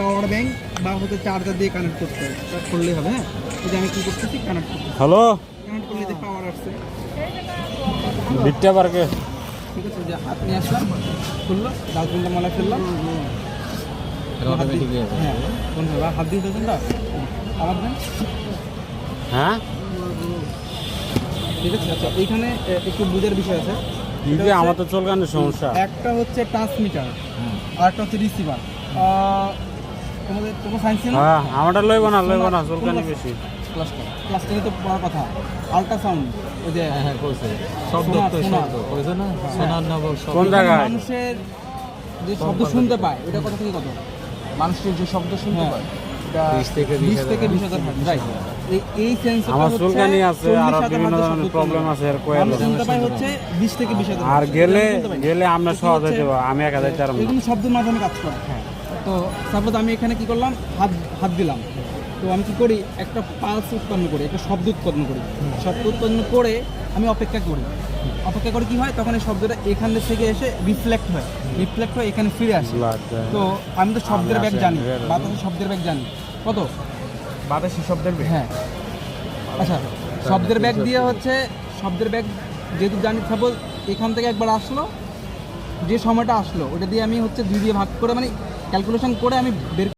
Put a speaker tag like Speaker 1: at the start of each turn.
Speaker 1: Power bank বা হচ্ছে charger দিয়ে কানেক্ট করতে হবে, করলেই হবে। হ্যাঁ, এই যে আমি কি করতেছি, কানেক্ট করতেছি।
Speaker 2: হ্যালো
Speaker 1: কানেক্ট করলে যে পাওয়ার আসছে,
Speaker 2: বিটটা পার্কে
Speaker 1: ঠিক আছে। যে হাত নিয়ে আসলাম, খুললো, ডাস্টবিনটা মনে ফেললাম। হ্যাঁ, বন্ধুরা হাত দিয়ে ডাস্টবিনটা আবার দেন।
Speaker 2: হ্যাঁ
Speaker 1: ঠিক আছে। আচ্ছা, এইখানে একটু বুঝার বিষয় আছে।
Speaker 2: কি যে আমার তো চলকানোর সমস্যা।
Speaker 1: একটা হচ্ছে ট্রান্সমিটার আর একটা হচ্ছে রিসিভার। তোমার সায়েন্স না?
Speaker 2: হ্যাঁ আমারটা লইব না চলকানি বেশি।
Speaker 1: ক্লাস টেনে তো পড়ার কথা। আল্ট্রাসাউন্ড, ওই যে
Speaker 3: শব্দ তো শব্দ কইছো না, সোনার নগর শব্দ।
Speaker 2: কোন জায়গায়?
Speaker 1: মানুষের যে শব্দ শুনতে পায়, ওটা কত থেকে কত?
Speaker 3: মানুষের যে শব্দ শুনতে পায়, 20 থেকে
Speaker 1: 20,000 হার্টজ, রাইট। এই সেন্সরটা
Speaker 2: আমার
Speaker 1: হচ্ছে
Speaker 2: চুলকানি আছে আর
Speaker 1: 40,000
Speaker 2: বিভিন্ন
Speaker 1: হার্টজের
Speaker 2: ধরনের
Speaker 1: শব্দ
Speaker 2: প্রবলেম আছে আর কোয়েল।
Speaker 1: মানুষ শুনতে পায় হচ্ছে 20 থেকে 20,000
Speaker 2: আর
Speaker 1: হার্টজ।
Speaker 2: গেলে
Speaker 1: শুনতে পায়।
Speaker 2: গেলে আমরা সহজ হয়ে যাবো, আমি 1000 চার
Speaker 1: এগুলো শব্দের মাধ্যমে কাজ করে। হ্যাঁ, তো সাপোজ আমি এখানে কি করলাম, হাত দিলাম, তো আমি কি করি, একটা পালস উৎপন্ন করি, একটা শব্দ উৎপন্ন করি। শব্দ উৎপন্ন করে আমি অপেক্ষা করি কি হয়, তখন এই শব্দটা এখান থেকে এসে রিফ্লেক্ট হয়ে এখানে ফিরে আসে। তো আমি তো শব্দের ব্যাগ জানি, বাতাসের শব্দের ব্যাগ জানি। কত
Speaker 3: বাতাসি শব্দের বেগ।
Speaker 1: হ্যাঁ, আচ্ছা, শব্দের ব্যাগ দিয়ে হচ্ছে, শব্দের ব্যাগ যেহেতু জানি, সাপোজ এখান থেকে একবার আসলো, যে সময়টা আসলো ওটা দিয়ে আমি হচ্ছে 2 দিয়ে ভাগ করে, মানে ক্যালকুলেশন করে আমি বের